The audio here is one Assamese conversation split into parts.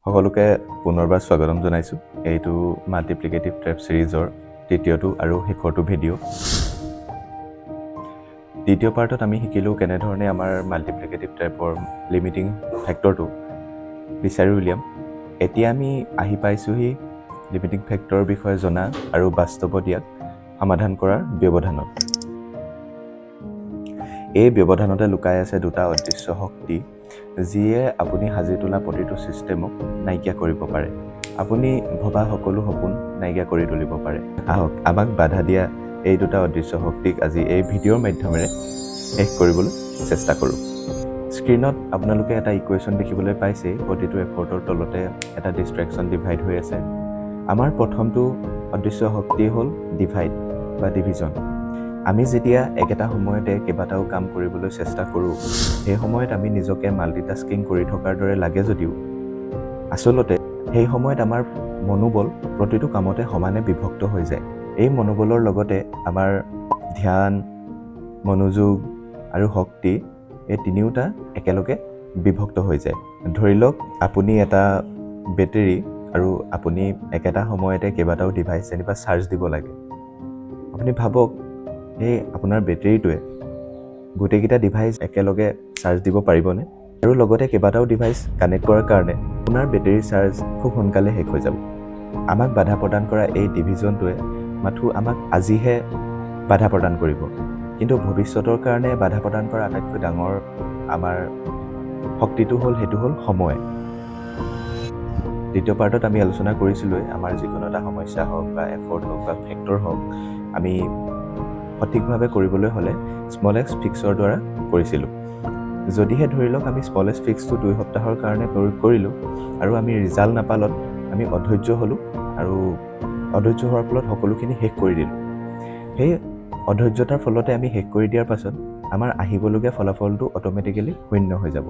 সকলোকে পুনৰবাৰ স্বাগতম জনাইছোঁ। এইটো মাল্টিপ্লিকেটিভ ট্ৰেপ ছিৰিজৰ তৃতীয়টো আৰু শেষৰটো ভিডিঅ'। দ্বিতীয় পাৰ্টত আমি শিকিলোঁ কেনেধৰণে আমাৰ মাল্টিপ্লিকেটিভ ট্ৰেপৰ লিমিটিং ফেক্টৰটো বিচাৰি উলিয়াম। এতিয়া আমি আহি পাইছোঁহি লিমিটিং ফেক্টৰৰ বিষয়ে জনা আৰু বাস্তৱত ইয়াক সমাধান কৰাৰ ব্যৱধানত। এই ব্যৱধানতে লুকাই আছে দুটা অদৃশ্য শক্তি, যিয়ে আপুনি সাজি তোলা প্ৰতিটো ছিষ্টেমক নাইকিয়া কৰিব পাৰে। আপুনি ভবা সকলো সপোন নাইকিয়া কৰি তুলিব পাৰে। আহক আমাক বাধা দিয়া এই দুটা অদৃশ্য শক্তিক আজি এই ভিডিঅ'ৰ মাধ্যমেৰে শেষ কৰিবলৈ চেষ্টা কৰোঁ। স্ক্ৰীণত আপোনালোকে এটা ইকুৱেশ্যন দেখিবলৈ পাইছেই। প্ৰতিটো এফৰ্টৰ তলতে এটা ডিষ্ট্ৰেকশ্যন ডিভাইড হৈ আছে। আমাৰ প্ৰথমটো অদৃশ্য শক্তি হ'ল ডিভাইড বা ডিভিজন। আমি যেতিয়া একেটা সময়তে কেইবাটাও কাম কৰিবলৈ চেষ্টা কৰোঁ, সেই সময়ত আমি নিজকে মাল্টিটাস্কিং কৰি থকাৰ দৰে লাগে যদিও আচলতে সেই সময়ত আমাৰ মনোবল প্ৰতিটো কামতে সমানে বিভক্ত হৈ যায়। এই মনোবলৰ লগতে আমাৰ ধ্যান, মনোযোগ আৰু শক্তি এই তিনিওটা একেলগে বিভক্ত হৈ যায়। ধৰি লওক আপুনি এটা বেটেৰী আৰু আপুনি একেটা সময়তে কেইবাটাও ডিভাইচ যেনিবা চাৰ্জ দিব লাগে। আপুনি ভাবক এই আপোনাৰ বেটেৰীটোৱে গোটেইকেইটা ডিভাইচ একেলগে চাৰ্জ দিব পাৰিবনে? আৰু লগতে কেইবাটাও ডিভাইচ কানেক্ট কৰাৰ কাৰণে আপোনাৰ বেটেৰী চাৰ্জ খুব সোনকালে শেষ হৈ যাব। আমাক বাধা প্ৰদান কৰা এই ডিভিজনটোৱে মাথো আমাক আজিহে বাধা প্ৰদান কৰিব, কিন্তু ভৱিষ্যতৰ কাৰণে বাধা প্ৰদান কৰা আটাইতকৈ ডাঙৰ আমাৰ শক্তিটো সেইটো হ'ল সময়। দ্বিতীয় পাৰ্টত আমি আলোচনা কৰিছিলোঁৱে আমাৰ যিকোনো এটা সমস্যা হওক বা এফৰ্ট হওক বা ফেক্টৰ হওক, আমি সঠিকভাৱে কৰিবলৈ হ'লে স্মল এক্স ফিক্সৰ দ্বাৰা কৰিছিলোঁ। যদিহে ধৰি লওক আমি স্মল এক্স ফিক্সটো 2 সপ্তাহৰ কাৰণে প্ৰয়োগ কৰিলোঁ আৰু আমি ৰিজাল্ট নাপালত আমি অধৈৰ্য হ'লোঁ আৰু অধৈৰ্য হোৱাৰ ফলত সকলোখিনি শেষ কৰি দিলোঁ। সেই অধৈৰ্যতাৰ ফলতে আমি শেষ কৰি দিয়াৰ পাছত আমাৰ আহিবলগীয়া ফলাফলটো অট'মেটিকেলি শূন্য হৈ যাব।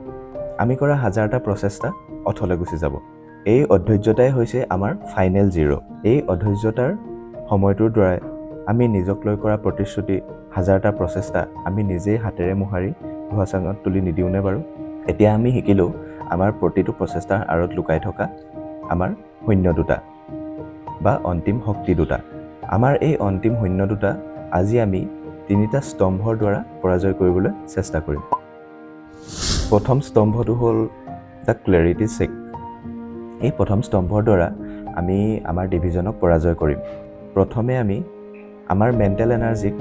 আমি কৰা হাজাৰটা প্ৰচেষ্টা অথলে গুচি যাব। এই অধৈৰ্যতাই হৈছে আমাৰ ফাইনেল জিৰ'। এই অধৈৰ্যতাৰ সময়টোৰ দ্বাৰাই আমি নিজক লৈ কৰা প্ৰতিশ্ৰুতি, হাজাৰটা প্ৰচেষ্টা আমি নিজেই হাতেৰে মোহাৰি ধোঁৱা চাঙত তুলি নিদিওঁনে বাৰু? এতিয়া আমি শিকিলোঁ আমাৰ প্ৰতিটো প্ৰচেষ্টাৰ আঁৰত লুকাই থকা আমাৰ শূন্য দুটা বা অন্তিম শক্তি দুটা। আমাৰ এই অন্তিম শূন্য দুটা আজি আমি 3টা স্তম্ভৰ দ্বাৰা পৰাজয় কৰিবলৈ চেষ্টা কৰিম। প্ৰথম স্তম্ভটো হ'ল দ্য ক্লেৰিটি চেক। এই প্ৰথম স্তম্ভৰ দ্বাৰা আমি আমাৰ ডিভিজনক পৰাজয় কৰিম। প্ৰথমে আমি আমাৰ মেণ্টেল এনাৰ্জিক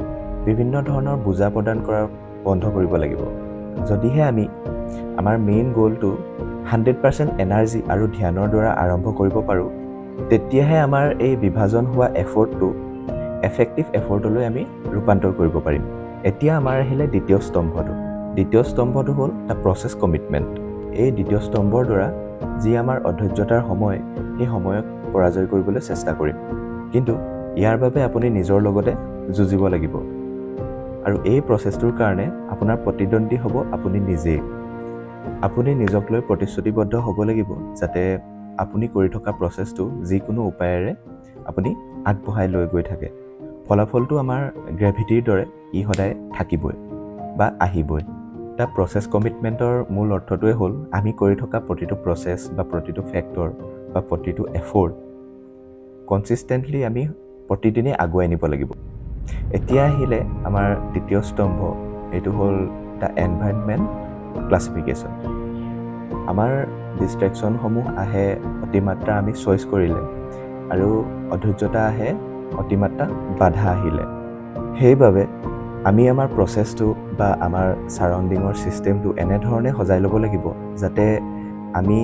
বিভিন্ন ধৰণৰ বুজা প্ৰদান কৰা বন্ধ কৰিব লাগিব। যদিহে আমি আমাৰ মেইন গ'লটো 100% এনাৰ্জি আৰু ধ্যানৰ দ্বাৰা আৰম্ভ কৰিব পাৰোঁ, তেতিয়াহে আমাৰ এই বিভাজন হোৱা এফৰ্টটো এফেক্টিভ এফৰ্টলৈ আমি ৰূপান্তৰ কৰিব পাৰিম। এতিয়া আমাৰ আহিলে দ্বিতীয় স্তম্ভটো। দ্বিতীয় স্তম্ভটো হ'ল দ্য প্ৰচেছ কমিটমেণ্ট। এই দ্বিতীয় স্তম্ভৰ দ্বাৰা যি আমাৰ অধৈৰ্যতাৰ সময়, সেই সময়ক পৰাজয় কৰিবলৈ চেষ্টা কৰিম। কিন্তু ইয়াৰ বাবে আপুনি নিজৰ লগতে যুঁজিব লাগিব আৰু এই প্ৰচেছটোৰ কাৰণে আপোনাৰ প্ৰতিদ্বন্দ্বী হ'ব আপুনি নিজেই। আপুনি নিজক লৈ প্ৰতিশ্ৰুতিবদ্ধ হ'ব লাগিব যাতে আপুনি কৰি থকা প্ৰচেছটো যিকোনো উপায়েৰে আপুনি আগবঢ়াই লৈ গৈ থাকে। ফলাফলটো আমাৰ গ্ৰেভিটিৰ দৰে ই সদায় থাকিবই বা আহিবই। তাৰ প্ৰচেছ কমিটমেণ্টৰ মূল অৰ্থটোৱে হ'ল আমি কৰি থকা প্ৰতিটো প্ৰচেছ বা প্ৰতিটো ফেক্টৰ বা প্ৰতিটো এফৰ্ট কনচিষ্টেণ্টলি আমি প্ৰতিদিনে আগুৱাই নিব লাগিব। এতিয়া আহিলে আমাৰ তৃতীয় স্তম্ভ, এইটো হ'ল দ্য এনভাইৰনমেণ্ট ক্লাছিফিকেশ্যন। আমাৰ ডিষ্ট্ৰেকশ্যনসমূহ আহে অতিমাত্ৰা আমি চইচ কৰিলে আৰু অধৈৰ্যতা আহে অতিমাত্ৰা বাধা আহিলে। সেইবাবে আমি আমাৰ প্ৰচেছটো বা আমাৰ ছাৰাউণ্ডিঙৰ ছিষ্টেমটো এনেধৰণে সজাই ল'ব লাগিব যাতে আমি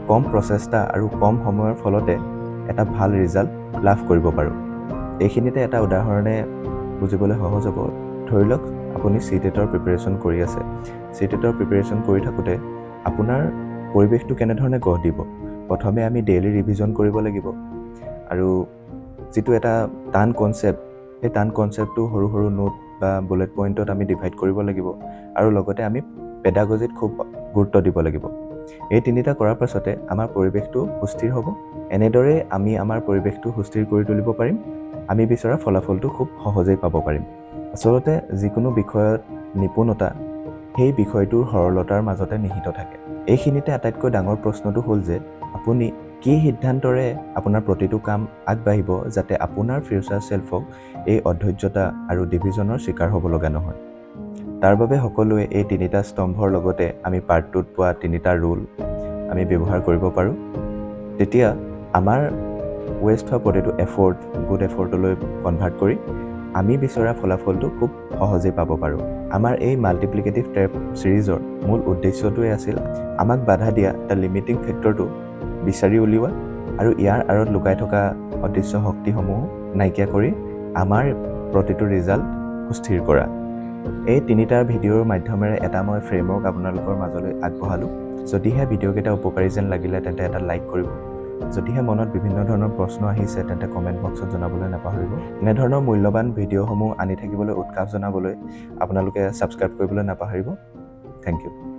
কম প্ৰচেষ্টা আৰু কম সময়ৰ ফলতে এটা ভাল ৰিজাল্ট লাভ কৰিব পাৰোঁ। এইখিনিতে এটা উদাহৰণে বুজিবলৈ সহজ হ'ব। ধৰি লওক আপুনি CTETৰ প্ৰিপেৰেশ্যন কৰি আছে। CTETৰ প্ৰিপেৰেশ্যন কৰি থাকোঁতে আপোনাৰ পৰিৱেশটো কেনেধৰণে গঢ় দিব? প্ৰথমে আমি ডেইলি ৰিভিজন কৰিব লাগিব আৰু যিটো এটা টান কনচেপ্ট, সেই টান কনচেপ্টটো সৰু সৰু নোট বা বুলেট পইণ্টত আমি ডিভাইড কৰিব লাগিব আৰু লগতে আমি পেডাগজিত খুব গুৰুত্ব দিব লাগিব। এই তিনিটা কৰাৰ পাছতে আমাৰ পৰিৱেশটো সুস্থিৰ হ'ব। এনেদৰে আমি আমাৰ পৰিৱেশটো সুস্থিৰ কৰি তুলিব পাৰিম। আমি বিচৰা ফলাফলটো খুব সহজেই পাব পাৰিম। আচলতে যিকোনো বিষয়ত নিপুণতা সেই বিষয়টোৰ সৰলতাৰ মাজতে নিহিত থাকে। এইখিনিতে আটাইতকৈ ডাঙৰ প্ৰশ্নটো হ'ল যে আপুনি কি সিদ্ধান্তৰে আপোনাৰ প্ৰতিটো কাম আগবাঢ়িব যাতে আপোনাৰ ফিউচাৰ চেল্ফক এই অধৈৰ্যতা আৰু ডিভিজনৰ শিকাৰ হ'ব লগা নহয়। তাৰ বাবে সকলোৱে এই 3টা স্তম্ভৰ লগতে আমি পাৰ্ট 2ত পোৱা 3টা ৰুল আমি ব্যৱহাৰ কৰিব পাৰোঁ। তেতিয়া আমাৰ ৱেষ্ট হোৱা প্ৰতিটো এফৰ্ট গুড এফৰ্টলৈ কনভাৰ্ট কৰি আমি বিচৰা ফলাফলটো খুব সহজেই পাব পাৰোঁ। আমাৰ এই মাল্টিপ্লিকেটিভ টেপ ছিৰিজৰ মূল উদ্দেশ্যটোৱে আছিল আমাক বাধা দিয়া দ্য লিমিটিং ফেক্টৰটো বিচাৰি উলিওৱা আৰু ইয়াৰ আঁৰত লুকাই থকা অদৃশ্য শক্তিসমূহ নাইকিয়া কৰি আমাৰ প্ৰতিটো ৰিজাল্ট সুস্থিৰ কৰা। এই 3টা ভিডিঅ'ৰ মাধ্যমেৰে এটা মই ফ্ৰেমৱৰ্ক আপোনালোকৰ মাজলৈ আগবঢ়ালোঁ। যদিহে ভিডিঅ'কেইটা উপকাৰী যেন লাগিলে তেন্তে এটা লাইক কৰিব। যদিহে মনত বিভিন্ন ধৰণৰ প্ৰশ্ন আহিছে তেন্তে কমেণ্ট বক্সত জনাবলৈ নাপাহৰিব। এনেধৰণৰ মূল্যৱান ভিডিঅ'সমূহ আনি থাকিবলৈ উৎসাহ জনাবলৈ আপোনালোকে ছাবস্ক্ৰাইব কৰিবলৈ নাপাহৰিব। Thank U.